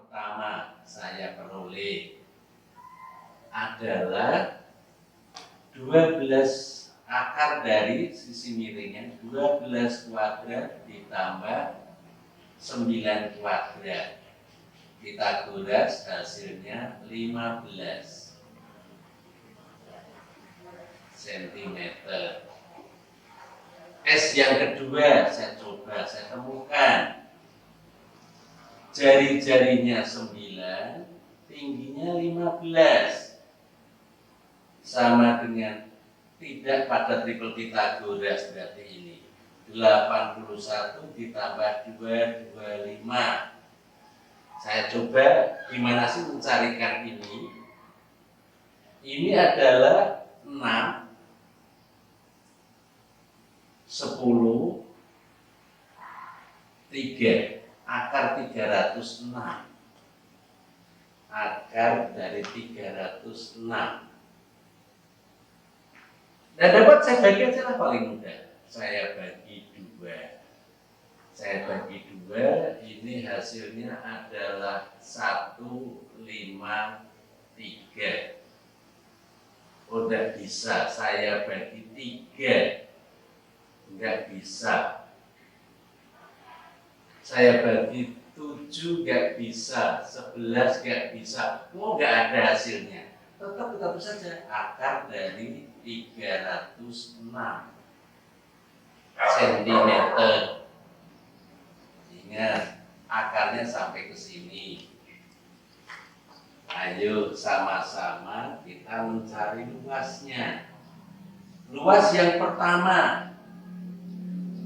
pertama saya peroleh adalah 12 akar dari sisi miringnya 12 kuadrat ditambah 9 kuadrat. Pitagoras hasilnya 15 cm. S yang kedua saya temukan jari-jarinya 9, tingginya 15, sama dengan tidak pada triple Pitagoras, berarti ini 81 ditambah 225. Saya coba gimana sih mencarikan ini. Ini adalah 6, 10, 3, akar 306. Akar dari 306. Dan dapat saya bagi aja paling mudah. Saya bagi 2. Saya bagi 2, ini hasilnya adalah 153. Oh, tidak bisa, saya bagi 3. Enggak bisa. Saya bagi 7 enggak bisa, 11 enggak bisa. Oh, enggak ada hasilnya. Tetap saja akar dari 306 cm. Ingat, akarnya sampai ke sini. Ayo sama-sama kita mencari luasnya. Luas yang pertama,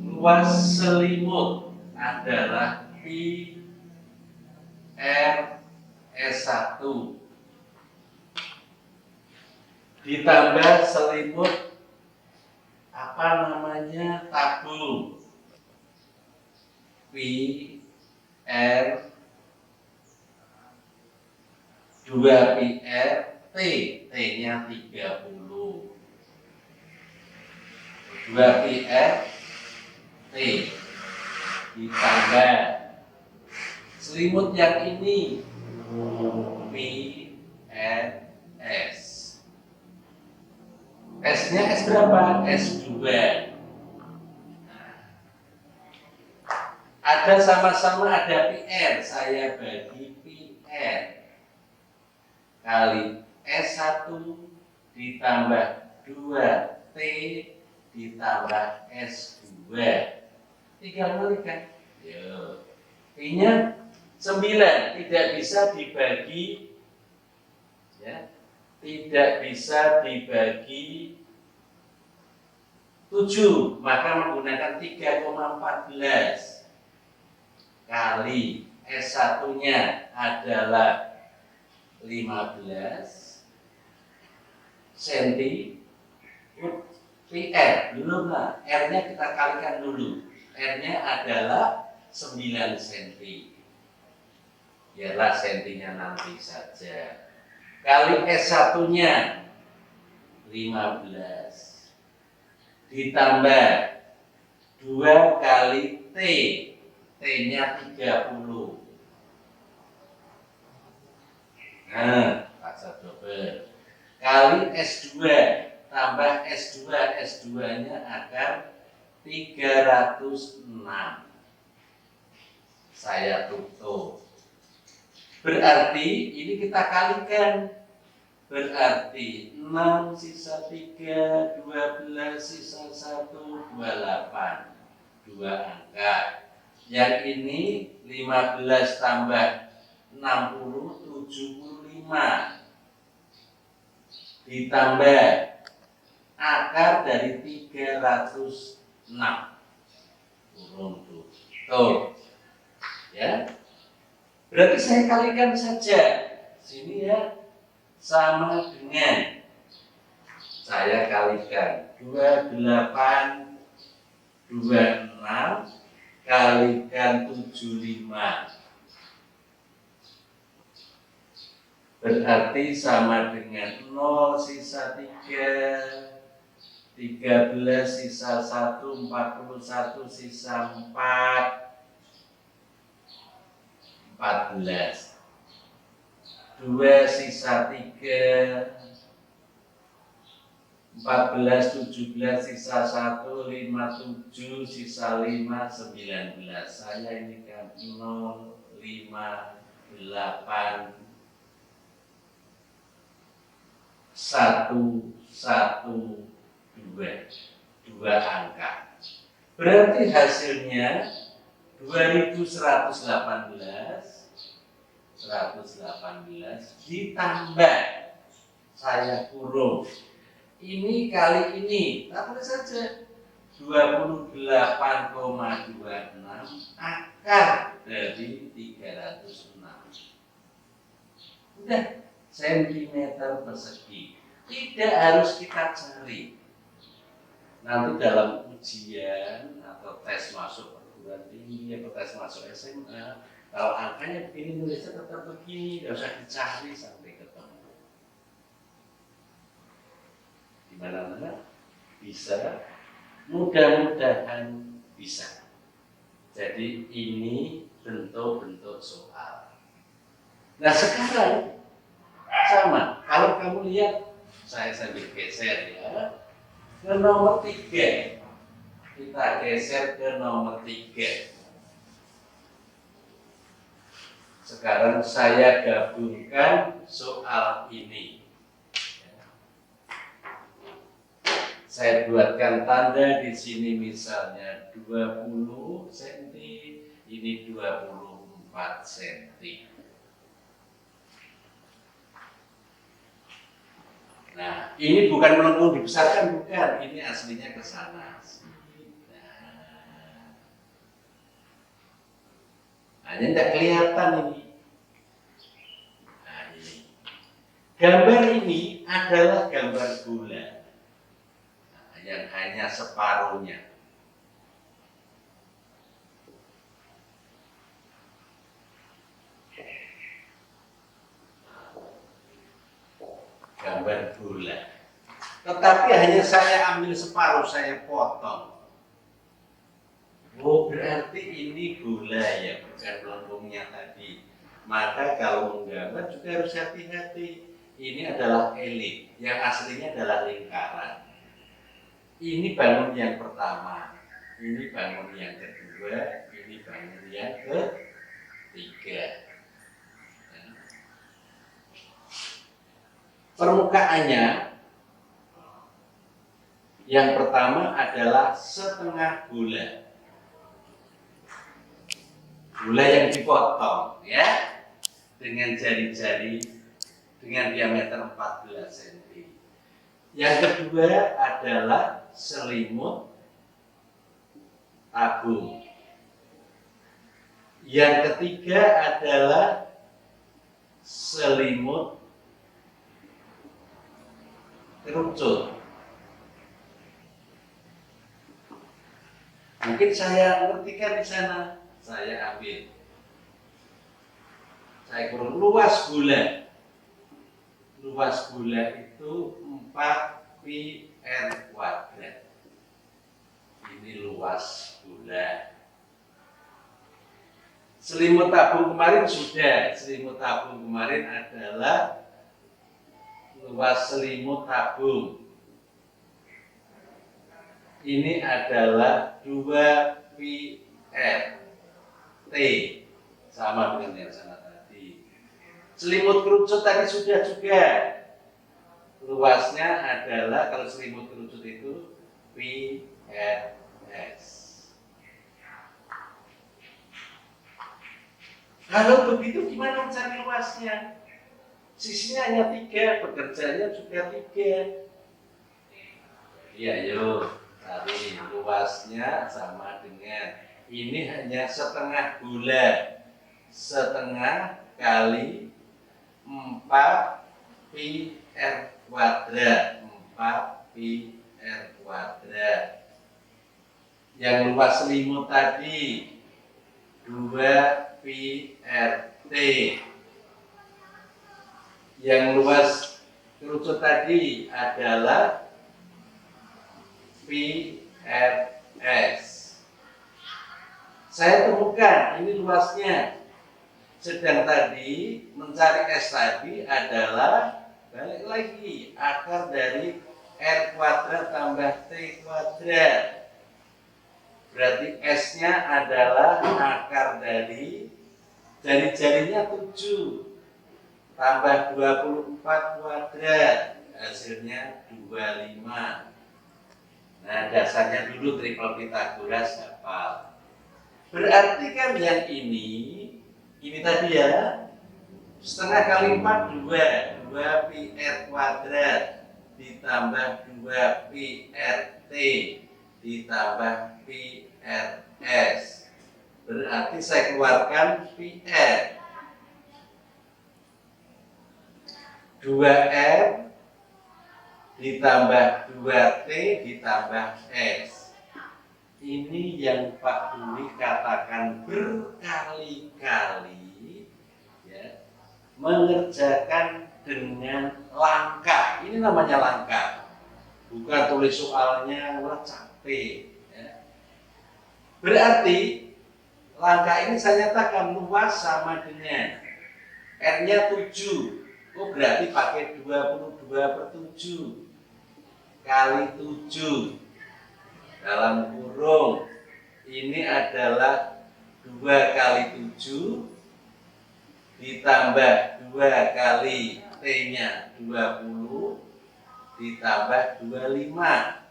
luas selimut adalah pi r S1 ditambah selimut apa namanya tabung pi r 2 pi r t, t-nya 30, 2 pi r t ditambah selimut yang ini pi r s. S-nya S berapa? S2. Ada sama-sama ada PR, saya bagi PR kali S1 ditambah 2T ditambah S2. Tinggal balikan. Yo. P-nya 9, tidak bisa dibagi ya. Tidak bisa dibagi 7, maka menggunakan 3,14 kali S1-nya adalah 15 cm PR, belum lah, R-nya kita kalikan dulu. R-nya adalah 9 cm. Biarlah cm-nya nanti saja. Kali S1-nya 15 ditambah 2 kali T, T-nya 30. Nah, paksa double. Kali S2 tambah S2, S2-nya akan 306. Saya tutup. Berarti ini kita kalikan. Berarti 6 sisa 3, 12 sisa 1, 28. 2 angka. Yang ini 15 tambah 60, 75. Ditambah akar dari 306. Turun tuh. Ya. Berarti saya kalikan saja. Sini ya. Sama dengan saya kalikan 28, 26 kalikan 75. Berarti sama dengan 0 sisa 3, 13 sisa 1, 41 sisa 4, 14. 2 sisa 3, 14, 17 sisa 1, 5, 7 sisa 5, 19. Saya ini kan 0, 5, 8, 1, 1, 2 angka. Berarti hasilnya 2118 ditambah, saya kurung ini kali ini, tak boleh saja 28,26 akar dari 306. Udah, sentimeter persegi. Tidak harus kita cari. Nanti dalam ujian atau tes masuk perguruan tinggi atau tes masuk SMA, kalau angkanya begini nulisnya tetap begini, tidak usah dicari sampai ketemu. Di mana-mana bisa, mudah-mudahan bisa. Jadi ini bentuk-bentuk soal. Nah sekarang sama, kalau kamu lihat, saya sambil geser ya, ke nomor 3. Kita geser ke nomor 3. Sekarang saya gabungkan soal ini. Saya buatkan tanda di sini misalnya 20 cm, ini 24 cm. Nah, ini bukan melengkung dibesarkan, bukan. Ini aslinya ke sana. Nah, ini tidak kelihatan ini. Nah, ini. Gambar ini adalah gambar bulan. Yang hanya separuhnya. Gambar bulan. Tetapi hanya saya ambil separuh, saya potong. Oh, berarti ini bola ya, bukan melengkungnya tadi. Maka kalau menggambar juga harus hati-hati. Ini adalah elip, yang aslinya adalah lingkaran. Ini bangun yang pertama, ini bangun yang kedua, ini bangun yang ketiga. Permukaannya, yang pertama adalah setengah bola. Bola yang dipotong, ya, dengan jari-jari dengan diameter 14 cm. Yang kedua adalah selimut tabung. Yang ketiga adalah selimut kerucut. Mungkin saya ngertikan di sana, saya ambil. Saya kurung luas bola. Luas bola itu 4 pi r kuadrat. Ini luas bola. Selimut tabung kemarin sudah. Selimut tabung kemarin adalah luas selimut tabung. Ini adalah 2 pi r t, sama dengan yang sana tadi. Selimut kerucut tadi sudah juga. Luasnya adalah, kalau selimut kerucut itu pi r s. Kalau begitu gimana mencari luasnya? Sisinya hanya 3, pekerjaannya juga 3. Iya, yuk cari luasnya sama dengan ini hanya setengah bola. Setengah kali 4 pi r kuadrat. 4 pi r kuadrat. Yang luas selimut tadi 2 pi r t. Yang luas kerucut tadi adalah pi r s. Saya temukan ini luasnya Sedang tadi mencari S tadi adalah balik lagi akar dari R kuadrat tambah T kuadrat. Berarti S-nya adalah akar dari jari-jarinya 7 tambah 24 kuadrat, hasilnya 25. Nah, dasarnya dulu triple Pythagoras hafal. Berarti kan yang ini tadi ya, setengah kali 4 2 pi R kuadrat ditambah 2 pi RT ditambah pi RS. Berarti saya keluarkan pi R 2R ditambah 2T ditambah S. Ini yang Pak Dwi katakan berkali-kali ya, mengerjakan dengan langkah. Ini namanya langkah, bukan tulis soalnya wah capek ya. Berarti langkah ini saya nyatakan luas sama dengan R-nya 7. Oh, berarti pakai 22/7 kali 7 dalam kurung. Ini adalah 2 kali 7 ditambah 2 kali T-nya 20 ditambah 25.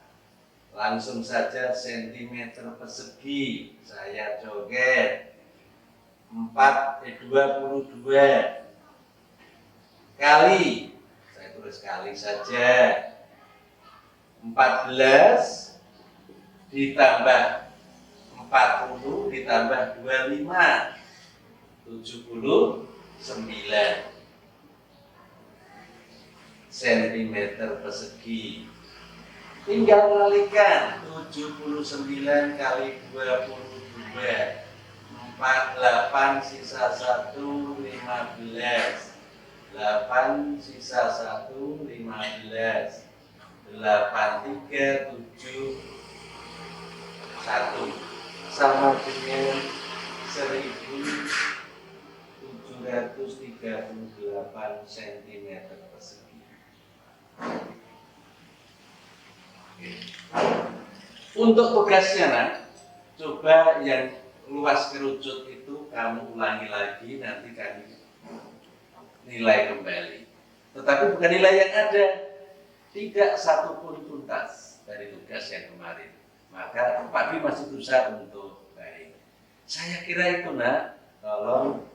Langsung saja sentimeter persegi. Saya coret 22 kali, saya tulis kali saja, 14 ditambah 40 ditambah 25, 79 cm persegi. Tinggal kalikan 79 kali 22, 48 sisa 1, 15. 8 sisa 1, 15. 8, 3, 7, 1 sama dengan 1738 cm persegi. Untuk tugasnya, nah, coba yang luas kerucut itu kamu ulangi lagi, nanti kami nilai kembali. Tetapi bukan nilai yang ada, tidak satu pun tuntas dari tugas yang kemarin. Maka Pak Dwi masih berusaha untuk baik. Saya kira itu, nak, tolong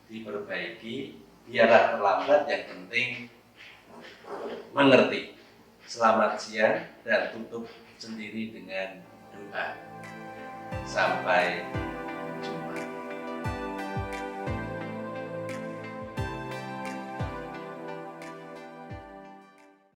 diperbaiki, biarlah terlambat, yang penting mengerti. Selamat siang dan tutup sendiri dengan doa. Sampai